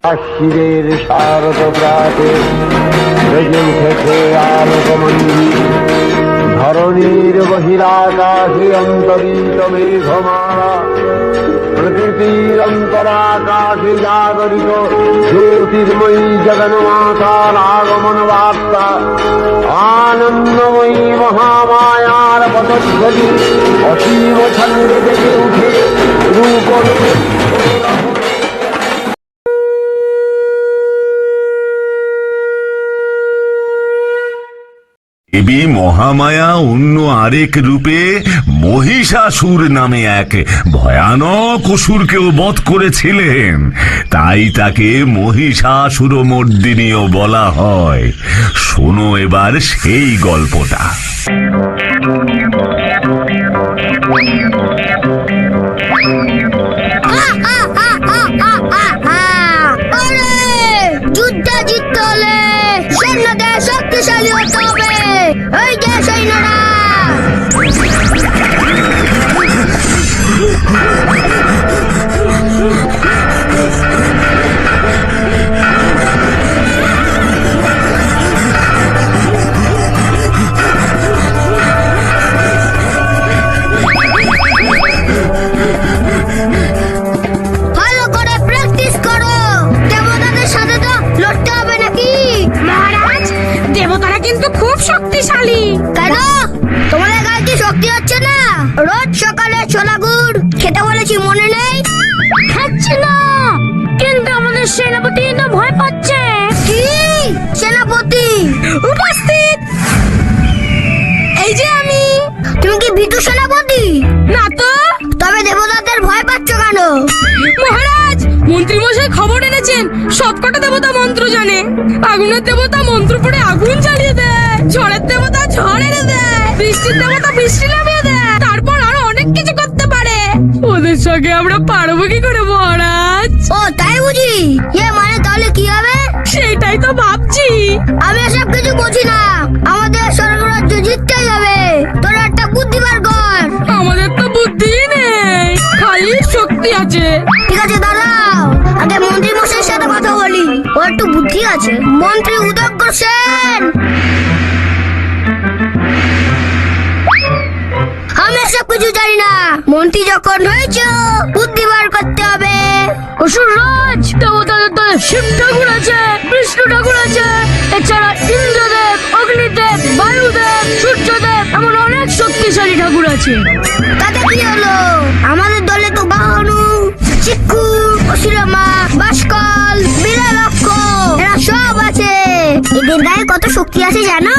শিরের শারদ প্রাতে বেজে উঠেছে আলোকমঞ্জি, ধরণীর বহিরাকাশে অন্তরিত মেঘমালা, প্রকৃতির অন্তরাকাশে জাগরিত জ্যোতির্ময়ী জগন্মাতার আগমন বার্তা, আনন্দময়ী মহামায়ার পদধ্বনি অসীম ছন্দে বেজে উঠে রূপ। দেবী মহামায়া অন্য আরেক রূপে মহিষাসুর নামে এক ভয়ানক অসুরকেও বধ করেছিলেন, তাই তাকে মহিষাসুরমর্দিনীও বলা হয়। শোনো এবার সেই গল্পটা। যুদ্ধে জিততে হলে সৈন্যকে শক্তিশালী হতে হবে। ওই যে সৈন্যরা ভালো করে প্র্যাকটিস করো। দেবতাদের সাথে তো লড়তে হবে নাকি? মহারাজ, দেবতারা কিন্তু খুব শক্তিশালী। কেন তোমাদের গায়ে কি শক্তি হচ্ছে না? রোজ সকালে ছোলা গুড় খেতে বলেছি, মনে নেই? খাচ্ছি না, কিন্তু আমাদের সেনাপতি তো ভয় পাচ্ছে। কি সেনাপতি? উপস্থিত, এই যে আমি। তুমি কি ভীতু সেনাপতি? না তো। তবে দেবতাদের ভয় পাচ্ছ কেন? মহারাজ, মন্ত্রী মশাই খবর এনেছেন সবকটা দেবতা মন্ত্র জানে। আগুনের দেবতা মন্ত্র পড়ে আগুন জ্বালিয়ে দেয়, ঝড়ের দেবতা ঝড় এনে দেয়, বৃষ্টির দেবতা বৃষ্টি নামিয়ে দেয়, তারপর আরো অনেক কিছু করতে পারে। ওদের সঙ্গে আমরা পারবো কি করে মহারাজ? ও তাই বুঝি? মানে তাহলে কি হবে? সেটাই তো ভাবছি। আমি এসব কিছু বুঝি না। আমাদের স্বর্গরাজ্য জিততেই হবে। তোর একটা বুদ্ধি বার কর। আমাদের তো বুদ্ধি নেই, খালি শক্তি আছে। ঠিক আছে দাঁড়াও, আগে মন্ত্রী মশাইয়ের সাথে কথা বলি। ওর একটু বুদ্ধি আছে। মন্ত্রী উদগ্র সেন, আমি এসব কিছু জানি না। মন্ত্রী যখন হয়েছে বুদ্ধি বার করতে হবে। অসুররাজ, দেবতাদের দলে শিব ঠাকুর আছে, বিষ্ণু ঠাকুর আছে, এছাড়া ইন্দ্রদেব, অগ্নিদেব, বায়ুদেব, সূর্যদেব, এমন অনেক শক্তিশালী ঠাকুর আছে। তাতে কি হলো? আমাদের দলে তো বাহনু, চিক্কু, অসুরমা, বাসকল, বিরালক্ষ এরা সব আছে। এদের গায়ে কত শক্তি আছে জানো?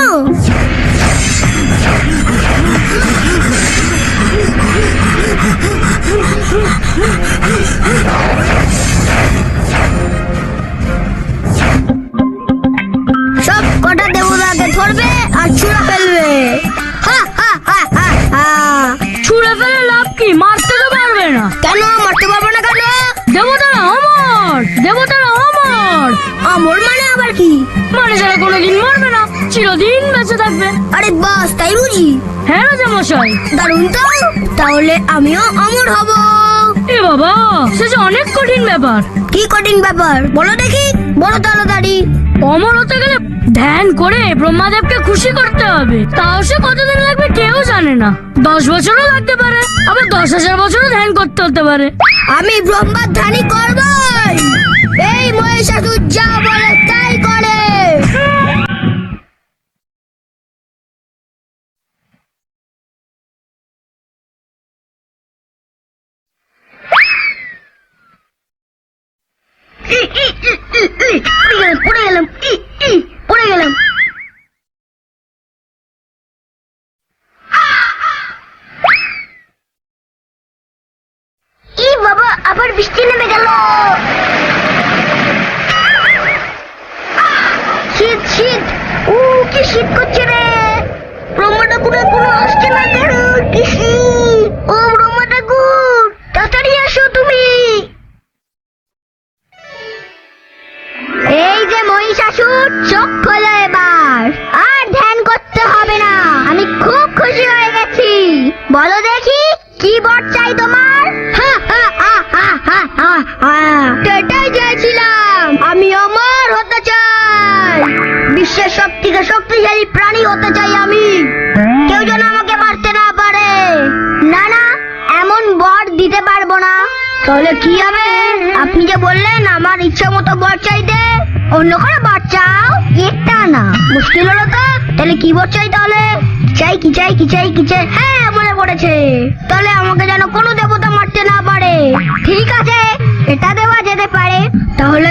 সব কটা দেবতাকে ধরবে আর ছুঁড়ে ফেলবে। হা হা হা হা হা। ছুঁড়ে ফেলে লাভ কি? মারতে তো পারবে না। কেন মারতে পারবো না? কেন? দেবতারা অমর, দেবতারা অমর। আমর মানে আবার কি? মানে যারা কোনোদিন মরবে না, চিরদিন বেঁচে থাকবে। আরে বাস, তাই বুঝি? হ্যাঁ রাজা মশাই। দারুণ তো, তাহলে আমিও অমর হব। এ বাবা, সে যে অনেক কঠিন ব্যাপার। কি কঠিন ব্যাপার বলো দেখি, বলো তাড়াতাড়ি। অমর হতে গেলে ধ্যান করে ব্রহ্মাদেবকে খুশি করতে হবে। তাও সে কতদিন লাগবে কেউ জানে না। 10 বছরও লাগতে পারে, আবার 10,000 বছরও ধ্যান করতে হতে পারে। আমি ব্রহ্মার ধ্যানই করবই। এই মহিষাসুর যা বলে তাই করে। পড়ে গেলাম, পড়ে গেলাম। বাবা, আবার বৃষ্টি নেমে গেল। শীত শীত, কি শীত করছে রে। ব্রহ্মা ঠাকুর এখনো আসছে না কেন? কি শীত। ও ব্রহ্মা ঠাকুর, তাড়াতাড়ি আসো তুমি। এই যে মহিষাসুর, চোখ খোলো এবার। আর ধ্যান করতে হবে না, আমি খুব খুশি হয়ে গেছি। বলো দেখি কি বর চাই তোমার? এটাই চাইছিলাম। বিশ্বের সব থেকে শক্তিশালী প্রাণী হতে চাই আমি। কেউ যেন আমাকে মারতে না পারে। না না, এমন বর দিতে পারবো না। তাহলে কি হবে? আপনি যে বললেন আমার ইচ্ছা মতো বর চাইতে, অন্য কোনো বর চাও? একটা না, মুশকিল হলো তো। তাহলে কি বর চাই তাহলে? চাই কি চাই কি চাই কি চাই, হ্যাঁ মনে পড়েছে। তাহলে আমাকে যেন কোনো দেবতা মারতে না পারে। ঠিক আছে, এটা দেওয়া যেতে পারে। তাহলে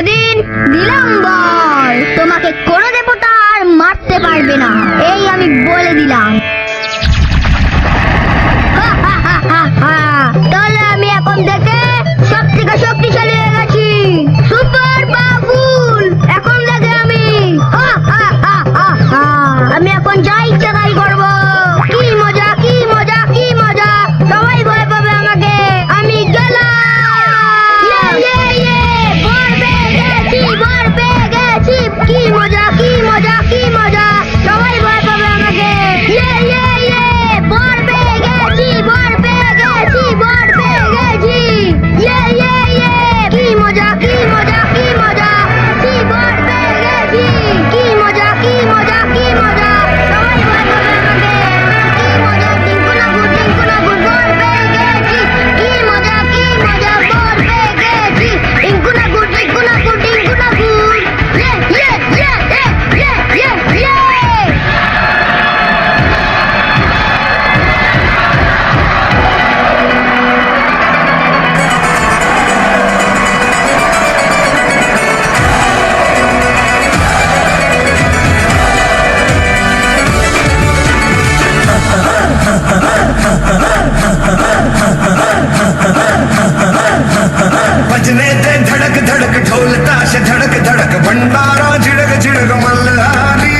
দিলাম বর, তোমাকে কোনো দেবতা আর মারতে পারবে না, এই আমি বলে দিলাম। তাহলে আমি এখন থেকে সব থেকে শক্তিশালী হয়ে গেছি, সুপার পাওয়ারফুল। এখন থেকে আমি এখন যা ইচ্ছা তাই করবো। কি মজা কি মজা কি মজা, সবাই ভয় পাবে আমাকে। আমি গেলাম, বর পেয়ে গেছি, বর পেয়ে গেছি। কি মজা কি মজা কি মজা, সবাই ভয় পাবে আমাকে। বর পেয়ে গেছি, বর পেয়ে গেছি, বর পেয়ে গেছি। কি মজা কি মজা কি মজা, কি বর পেয়ে গেছি। কি মজা কি মজা কি মজা, সবাই ভয় পাবে আমাকে। কি মজা, টিঙ্কুনা গুড বর পেয়ে গেছি। কি মজা কি মজা, বর পেয়ে গেছি। টিঙ্কুনা গুড টিঙ্কুনা গুড টিঙ্কুনা গুড। बजने दे धड़क धड़क ढोल ताश धड़क धड़क भंडारा झिड़क झिड़क मल्हारी।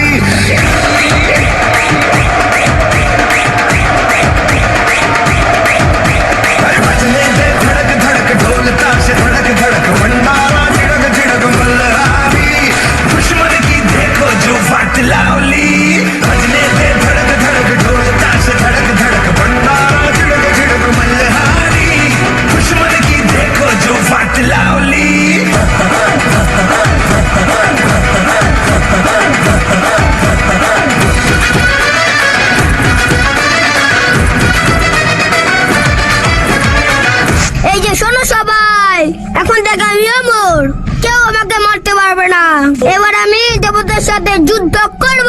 बजने दे धड़क धड़क ढोल ताश धड़क धड़क भंडारा झिड़क झिड़क मल्हारी। दुश्मन की देखो जो वाट लावली। बजने दे धड़क धड़क ढोल ताश धड़क धड़क भंडारा झिड़क झिड़क मल्हारी। दुश्मन की देखो जो वाट लावली। এই যে শোনো সবাই, এখন থেকে আমি অমর, কেউ আমাকে মারতে পারবে না। এবার আমি দেবতার সাথে যুদ্ধ করব।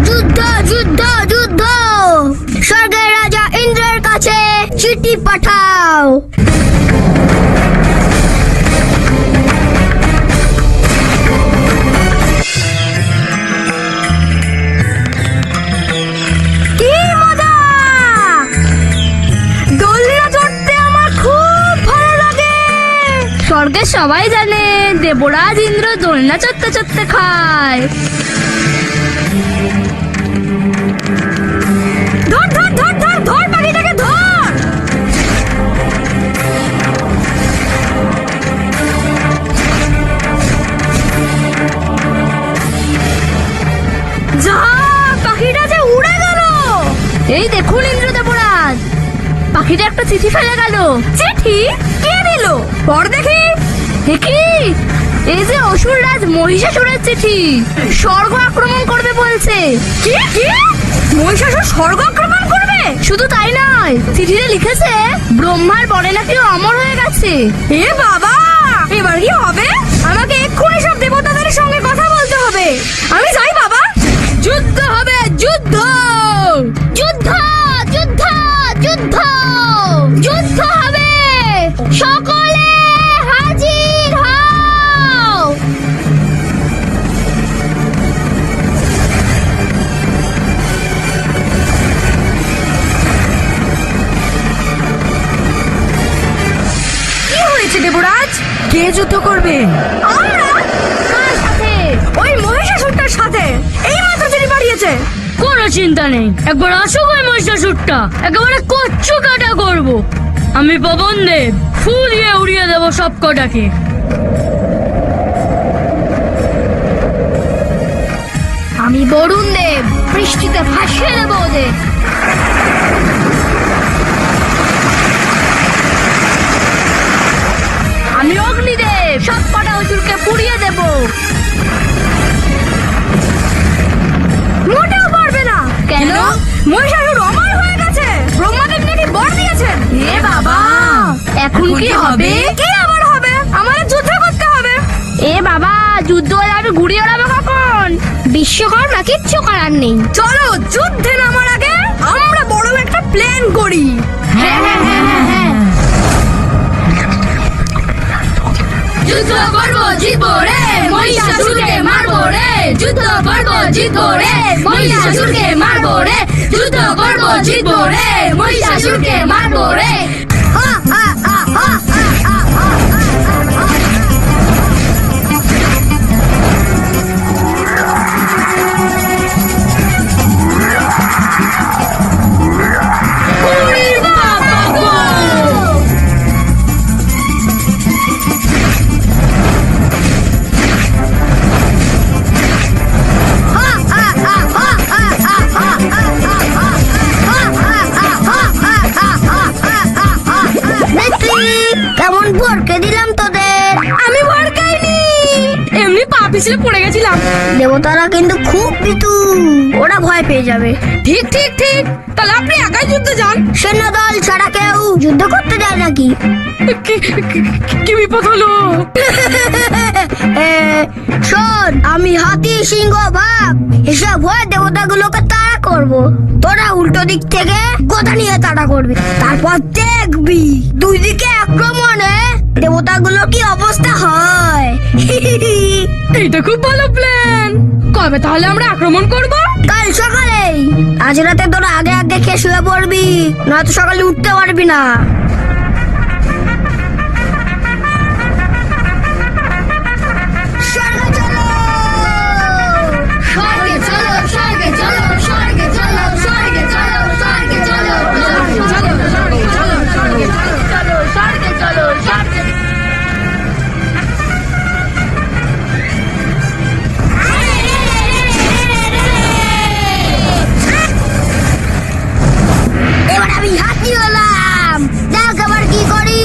যুদ্ধ যুদ্ধ যুদ্ধ। স্বর্গের রাজা ইন্দ্রের কাছে চিঠি পাঠাও। কি মজা! দোলনা চড়তে আমার খুব ভালো লাগে। স্বর্গে সবাই জানে দেবরাজ ইন্দ্র দোলনা চড়তে চড়তে খায়। ধর ধর ধর ধর ধর, পাখিটাকে ধর। যা, পাখিটা যে উড়ে গেল। এই দেখুন ইন্দ্র দেবরাজ, পাখিটা একটা চিঠি ফেলে গেল। চিঠি? কে দিল? পড় দেখি। কি? এই যে অসুররাজ মহিষাসুরের চিঠি, স্বর্গ আক্রমণ করবে বলছে। কি কি? মহিষাসুর স্বর্গ আক্রমণ করবে? শুধু তাই নয়, চিঠিতে লিখেছে ব্রহ্মার বরে নাকি অমর হয়ে গেছে। এ বাবা, এবার কি হবে? আমাকে এক্ষুনি সব দেবতাদের সঙ্গে কথা বলতে হবে। আমি যাই বাবা। যুদ্ধ হবে, যুদ্ধ যুদ্ধ যুদ্ধ যুদ্ধ যুদ্ধ হবে। সকলে হাজির হও। কি হয়েছে দেবরাজ? কে যুদ্ধ করবে? আমরা। কার সাথে? ওই মহিষাসুরটার সাথে। এই মাত্র চিঠি পাঠিয়েছে। কোনো চিন্তা নেই, একবার আসুক ওই মহিষাসুরটা, একেবারে কচ্ছু কাটা করবো। আমি পবন দেব, ফুল দিয়ে উড়িয়ে দেবো সব কটাকে। আমি বরুণ দেব, বৃষ্টিতে ভাসিয়ে দেবো ওদের। আমি অগ্নিদেব, সব কটা অসুরকে পুড়িয়ে দেব। মহিষাসুর অমর হয়ে গেছে, ব্রহ্মাদেব নাকি বর দিয়েছেন। এ বাবা, এখন কি হবে? কি আবার হবে? আমাদের যুদ্ধ করতে হবে। এ বাবা, যুদ্ধ হলে আমি ঘুরিয়ে ওড়াবো কখন? বিশ্বকর্মা কিচ্ছু করার নেই। চলো যুদ্ধে নামার আগে আমরা বড় একটা প্ল্যান করি। হ্যাঁ হ্যাঁ হ্যাঁ হ্যাঁ হ্যাঁ। যুদ্ধ করবো জিতবো রে, মহিষাসুরকে মারবো রে। যুদ্ধ করবো জিতবো রে, মহিষাসুরকে মারবো রে। যুদ্ধ করবো জিতবো রে, মহিষাসুরকে মারবো রে। হা, হা, হা, হা, হা, হা, হা, হা, হা। ওরে বাবা গো! কেমন ভরকে দিলাম তোদের। আমি ভয় খাইনি, এমনি পা পিছলে পড়ে গেছিলাম। দেবতারা কিন্তু খুব পিতু, ওরা ভয় পেয়ে যাবে। ঠিক ঠিক ঠিক, তাহলে আপনি একাই যুদ্ধে যান। সৈন্যদল ছাড়া কেউ যুদ্ধ করতে যায় নাকি? কি বিপদ হলো? এ, শোন, আমি হাতি সিংহ ভাব এসব ভয় দেবতাগুলোকে তাড়া করব। তোরা উল্টো দিক থেকে গোদা নিয়ে তাড়া করবি, তারপর দেখবি দুই দিকে আক্রমণে দেবতাগুলোর কি অবস্থা হয়। এইটা খুব ভালো প্ল্যান। কবে তাহলে আমরা আক্রমণ করব? কাল সকালেই। আজ রাতে তোরা আগে আগে খেয়ে শুয়ে পড়বি, নয়তো সকালে উঠতে পারবি না। স্বর্গে চলো, স্বর্গে চলো, স্বর্গে চলো, স্বর্গে চলো, স্বর্গে চলো, স্বর্গে চলো, স্বর্গে চলো, স্বর্গে চলো, স্বর্গে চলো, স্বর্গে। এবার আমি হাতি হলাম, দেখ আবার কি করি।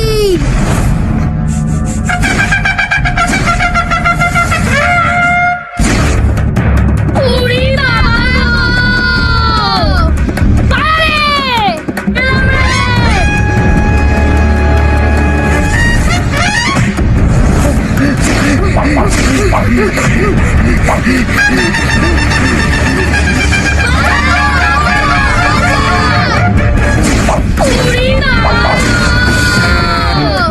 উড়ি বাবা গো! পারে! এলাম রে! উড়ি বাবা গো! বাঁচাও!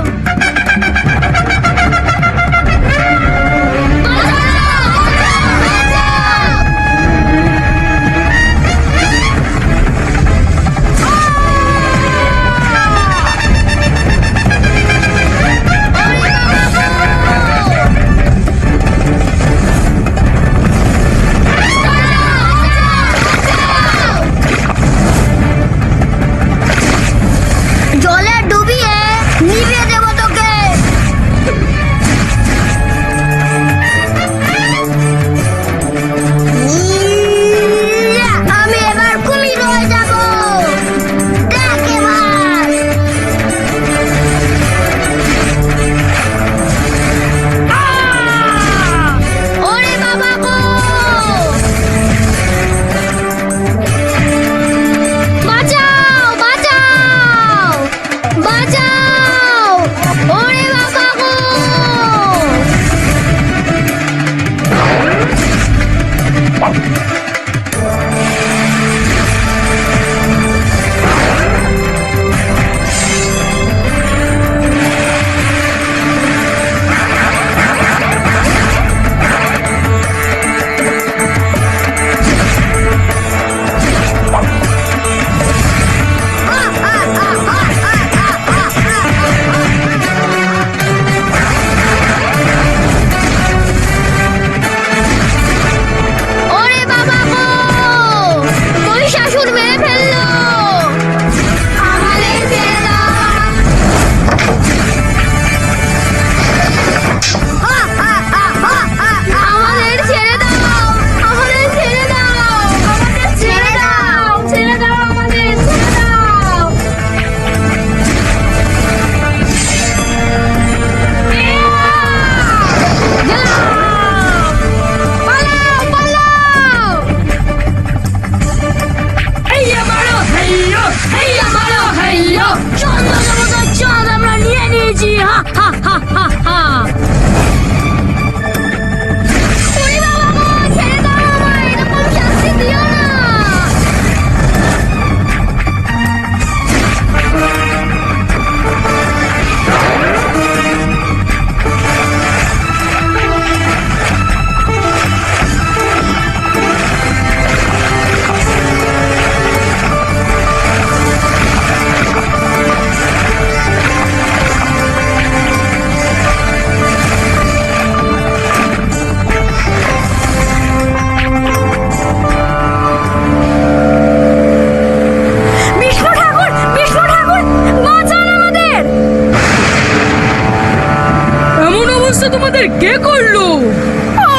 করলো?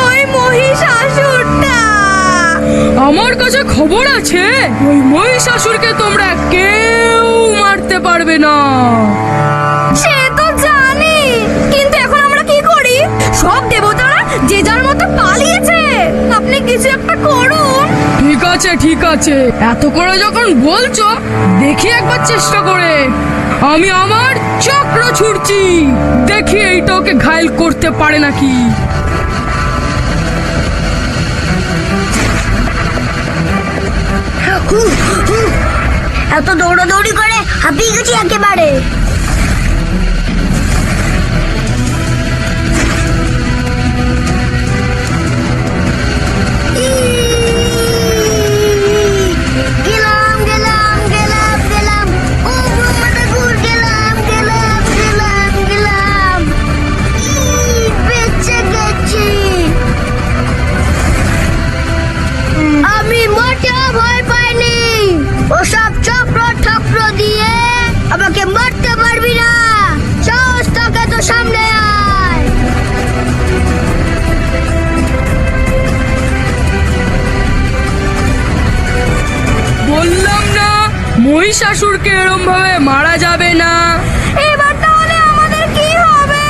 ওই মহিষাসুরটা। আমার কাছে খবর আছে, ওই মহিষাসুরকে তোমরা কেউ মারতে পারবে না। সে তো জানি, কিন্তু এখন আমরা কি করি? সব দেবতারা যে যার মতো পালিয়েছে। আপনি কিছু একটা করুন। ঠিক আছে ঠিক আছে, এত করে যখন বলছো, দেখি একবার চেষ্টা করে। আমি আমার চক্র ছুড়ছি, দেখি এইটা ওকে ঘায়েল করতে পারে নাকি। এত দৌড়াদৌড়ি করে হাঁপিয়ে গেছি একেবারে। গেলাম গেলাম গেলাম গেলাম, ও ব্রহ্মা ঠাকুর, গেলাম গেলাম গেলাম গেলাম। বেঁচে গেছি। আমি মোটেও ভয় পাইনি। ওসব চক্র ঠক্র দিয়ে আমাকে মারতে পারবি না। সাহস থাকে তো সামনে আয়। বললাম না, মহিষাসুরকে এরম ভাবে মারা যাবে না। এবার তাহলে আমাদের কি হবে?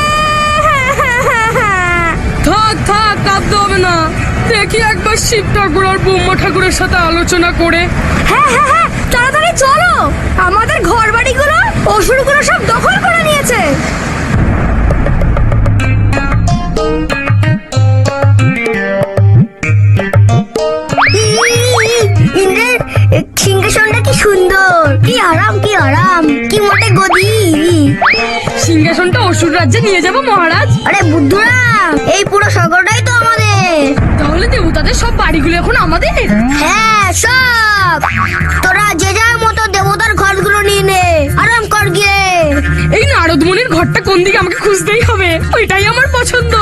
থাক থাক, কাঁদতে হবে না। দেখি একবার শিব ঠাকুর আর ব্রহ্মা ঠাকুরের সাথে আলোচনা করে। হ্যাঁ হ্যাঁ হ্যাঁ, তাড়াতাড়ি চলো। আমাদের ঘর বাড়িগুলো অসুরগুলো সব দখল করে নিয়েছে। ইন্দ্রের সিংহাসনটা কি সুন্দর, কি আরাম কি আরাম, কি মোটে গদি। সিংহাসনটা অসুর রাজ্যে নিয়ে যাবো মহারাজ। আরে বুদ্ধুরা, এই পুরো শহরটাই তো আমাদের। তাহলে দেবতাদের সব বাড়িগুলো এখন আমাদের। হ্যাঁ সব। তোরা যে যার মতো দেবতার ঘরগুলো নিয়ে নে, আরাম কর গিয়ে। এই নারদ মুনির ঘরটা কোন দিকে আমাকে খুঁজতেই হবে, ওইটাই আমার পছন্দ।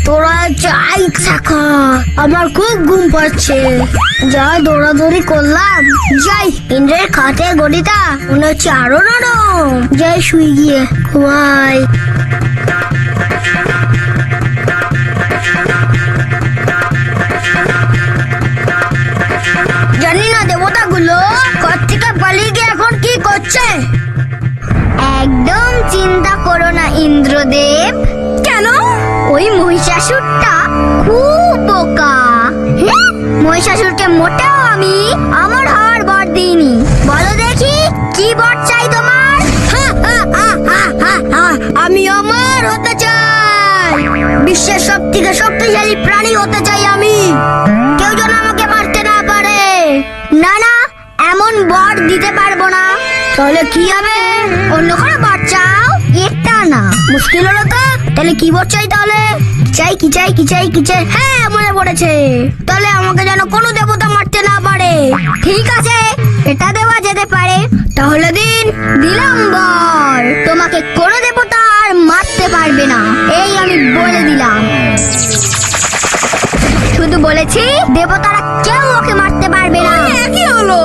তোরা যা ইচ্ছা কর, আমার খুব ঘুম পাচ্ছে। যা দৌড়াদৌড়ি করলাম, যাই। ইন্দ্রের খাটে গড়িটা মনে হচ্ছে আরো নরম। যাই শুই গিয়ে ঘুমাই। জানি না দেবতাগুলো ঘর থেকে পালিয়ে গিয়ে এখন কি করছে। একদম চিন্তা করো না ইন্দ্রদেব। কেন? ওই মহিষাসুরটা খুব বোকা। মহিষাসুরকে মোটেও আমি আমার হার বর দিইনি। বলো দেখি, কি বর চাই তোমার? আমি আমার হতে চাই। বিশ্বের সব থেকে শক্তিশালী প্রাণী হতে চাই আমি। কেউ যেন আমাকে মারতে না পারে। না না, এমন বর দিতে পারবো না। তাহলে কি হবে? অন্য কোনো বর চাও? এটা না, মুশকিল হলো তো। তাহলে কি বর চাই তাহলে? চাই কি চাই কি চাই কি চাই, হ্যাঁ মনে পড়েছে। তাহলে আমাকে যেন কোনো দেবতা মারতে না পারে। ঠিক আছে, এটা দেওয়া যেতে পারে। তাহলে দিলাম বর, তোমাকে কোনো দেবতা আর মারতে পারবে না। এই আমি বলে দিলাম। শুধু বলেছি দেবতারা কেউ ওকে মারতে পারবে না। কি হলো?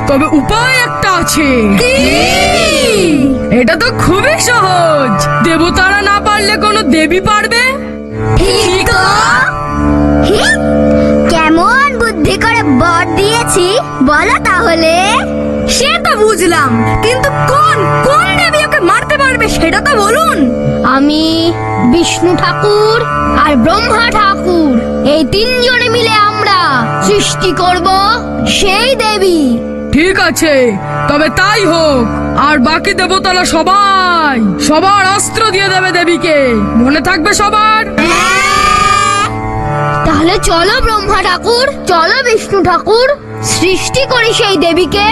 তবে উপায় একটা আছে। এটা তো খুবই সহজ। দেবতারা না পারলে কোনো দেবী পারবে। ঠিক তো? কেমন বুদ্ধি করে বর দিয়েছি বলো তাহলে। সে তো বুঝলাম, কিন্তু কোন কোন দেবী ওকে মারতে পারবে সেটা তো বলুন। আমি, বিষ্ণু ঠাকুর আর ব্রহ্মা ঠাকুর, এই তিনজনে মিলে আমরা সৃষ্টি করব সেই দেবী। ঠিক আছে, তবে তাই হোক। আর বাকি দেবতারা সবাই সবার অস্ত্র দিয়ে দেবে দেবীকে, মনে থাকবে সবার। তাহলে চলো ব্রহ্মা ঠাকুর, চলো বিষ্ণু ঠাকুর, সৃষ্টি করি সেই দেবীকে।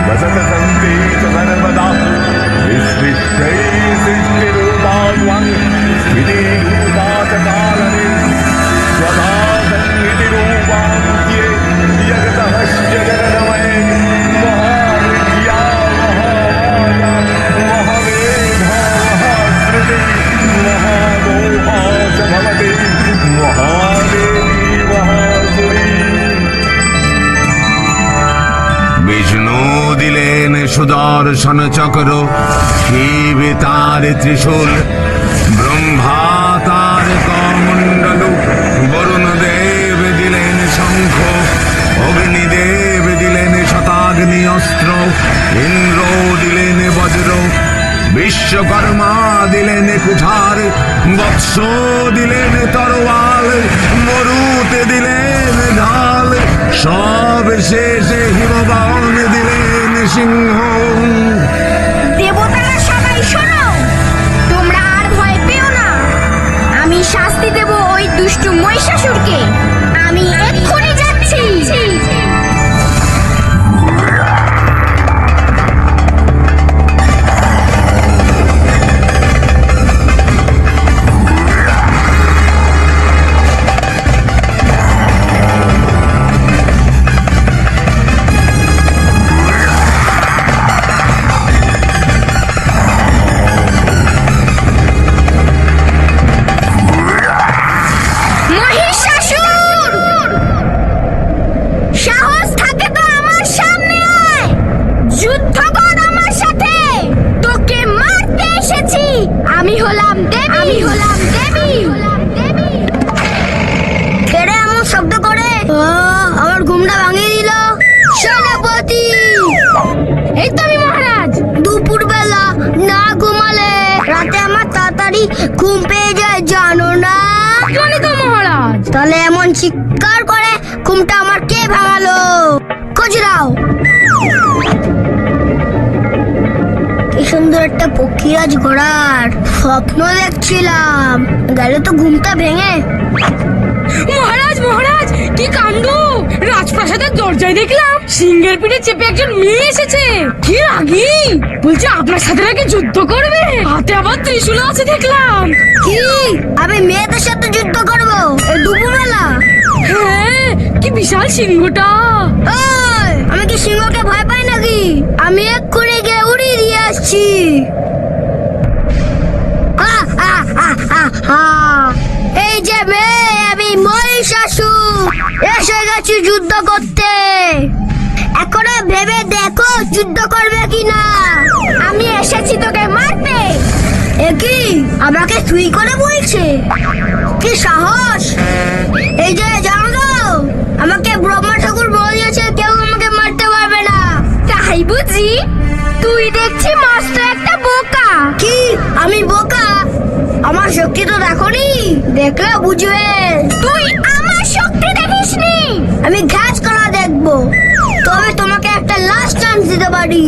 वसत संते সুদর্শন চক্র, শিব তার ত্রিশূল, ব্রহ্মা তার কমণ্ডল, বরুণ দেব দিলেন শঙ্খ, অগ্নিদেব দিলেন শতাগ্নি অস্ত্র, ইন্দ্র দিলেন বজ্র, বিশ্বকর্মা দিলেন কুঠার, বৎস দিলেন তরোয়াল, মরুতে দিলেন ঢাল, সব শেষে হিমবান দিলেন সিংহ। দেবতারা সবাই শোনো, তোমরা আর ভয় পেও না। আমি শাস্তি দেব ওই দুষ্টু মহিষাসুরকে। আমি এক্ষুনি যাচ্ছি। মহিষাসুর, সাহস থাকে তো আমার সামনে আয়, যুদ্ধ কর আমার সাথে। তোকে মারতে এসেছি। আমি হলাম দেবী। কেড়ে এমন শব্দ করে আমার ঘুমটা ভাঙিয়ে দিল। সেনাপতি, এই তো আমি মহারাজ। দুপুর বেলা না ঘুমালে রাতে আমার তাড়াতাড়ি ঘুম পেয়ে যায়, জানো না? জানি তো মহারাজ। তাহলে এমন চিৎকার করে ঘুমটা আমার কে ভাঙালো? খুঁজরাও। কি সুন্দর একটা পক্ষীরাজ ঘোড়ার স্বপ্ন দেখছিলাম, গেলে তো ঘুমটা ভেঙে। মহারাজ মহারাজ, কি কাণ্ড! রাজপ্রাসাদের দরজায় দেখলাম সিংহের পিঠে চেপে একজন মেয়ে এসেছে। কি রাগী! বলছে আপনার সাথে নাকি যুদ্ধ করবে, হাতে আবার ত্রিশূল আছে দেখলাম। কি, আমি মেয়েদের সাথে যুদ্ধ করবো এই দুপুরবেলা? হ্যাঁ, কি বিশাল সিংহটা! ওই, আমি কি সিংহকে ভয় পাই নাকি? আমি এক্ষুনি গিয়ে উড়িয়ে দিয়ে আসছি। এই যে মেয়ে, আমি মহিষাসুর এসে গেছি যুদ্ধ করতে। এখনো ভেবে দেখো যুদ্ধ করবে কিনা। আমি এসেছি তোকে মারতে। একই আমাকে তুই করে বলছে, কি সাহস! এই যে জানো, আমাকে ব্রহ্মা ঠাকুর বলেছে কেউ আমাকে মারতে পারবে না। তাই বুঝি? তুই দেখছি মস্ত একটা বোকা। কি, আমি বোকা? আমার শক্তি তো দেখোনি, দেখলে বুঝবে। তুই আমার শক্তি দেখিসনি? আমি ঘাস করা দেখবো, তবে তোমাকে একটা লাস্ট চান্স দিতে পারি।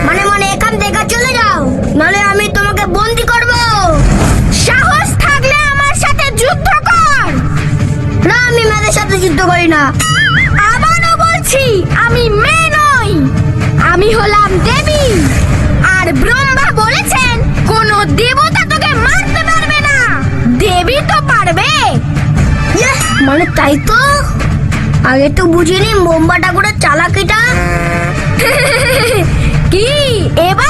মানে এখান থেকে চলে যাও, নাহলে আমি তোমাকে বন্দি করব। সাহস থাকলে আমার সাথে যুদ্ধ কর। না, আমি মেয়েদের সাথে যুদ্ধ করি না। আবারও বলছি, আমি মেয়ে নই, আমি হলাম দেবী। আর ব্রহ্মা বলেছেন কোন দেবতা তোকে মারতে পারবে না। দেবী তো পারবে। মানে তাই তো, আগে তো বুঝিনি ব্রহ্মা ঠাকুরের চালাকিটা। কি এবার